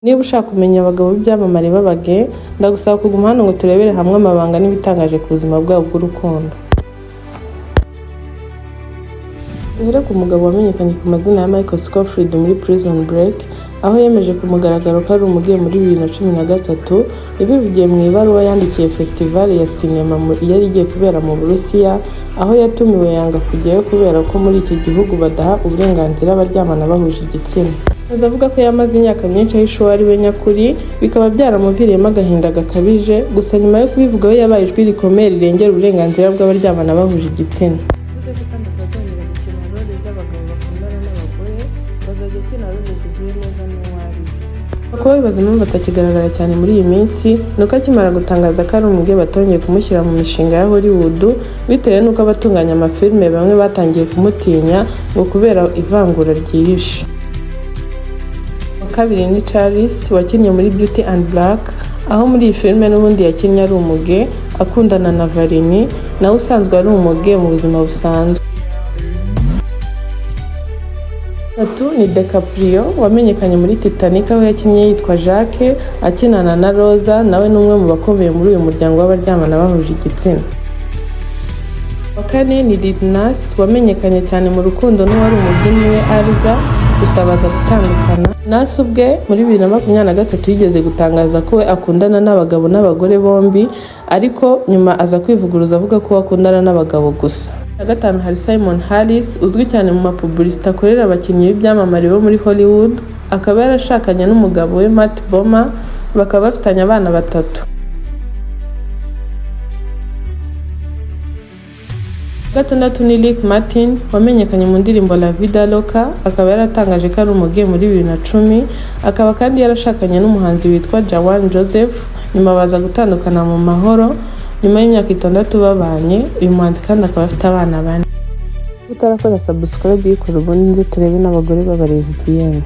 Niba ushaka kumenya abagabo b'ibyamamare babage, ndagusaba kuguma hano ngo turebere hamwe amabanga n'ibitangaje ku buzima bwabo bw'urukundo. Duhere ku mugabo wamenyekanye ku mazina ya Michael Scofield muri Prison Break, aho yemeje ku mugaragaro ko ari umugiye muri 2013, yabivugiye mu ibaruwa yandikiye festival ya sinema yari igiye kubera mu Burusiya, aho yatumiwe yanga kujyayo kubera ko muri iki gihugu badaha uburenganzira abaryamana bahuje igitsina. Avuga ko yamaze imyaka myinshi ahishuwe ari we nyakuri, bikaba byaramuviriyemo agahinda gakabije, gusa nyuma yo kubivugaho yabaye ijwi rikomeye rirengera uburenganzira bw'abaryamana bahuje igitsina. Kuba bibaza impamvu atakigaragara cyane muri iyi minsi, nuko akimara gutangaza ko ari umugiye batongeye kumushyira mu mishinga ya Hollywood, bitewe n'uko abatunganya amafilime bamwe batangiye kumutinya ngo kubera ivangura ryihishe. Kabiri ni Charles wakinnye muri Beauty and Black, aho muri iyi filime n'ubundi yakinnye ari umuge akundana na Varini, nawe usanzwe ari umuge mu buzima busanzwe. Gatatu ni DiCaprio wamenyekanye muri Titanic, aho yakinnye yitwa Jacques akinana na Rosa, nawe n'umwe mu bakomeye muri uyu muryango w'abaryamana bahuje igitsina. Kane ni Lil Nas wamenyekanye cyane mu rukundo n'uwari umubyinnyi we Arza, gusa baza gutandukana. Nas ubwe muri 2023 yigeze gutangaza ko we akundana n'abagabo n'abagore bombi, ariko nyuma aza kwivuguruza avuga ko akundana n'abagabo gusa. Gatanu hari Simon Harris uzwi cyane mu mapublicité akorera abakinnyi b'ibyamamare bo muri Hollywood, akaba yarashakanye n'umugabo we Matt Bomer, bakaba bafitanye abana 3. Gatandatu ni Rick Martin wamenyekanye mu ndirimbo La Vida Loca, akaba yaratangaje ko ari umugiye muri 2010, akaba kandi yarashakanye n'umuhanzi witwa Jawan Joseph, nyuma baza gutandukana mu mahoro nyuma y'imyaka 6 babanye. Uyu muhanzi kandi akaba afite abana 4. Utarakora subscribe y'ikora ubundi nze turebe n'abagore b'abarezi BN.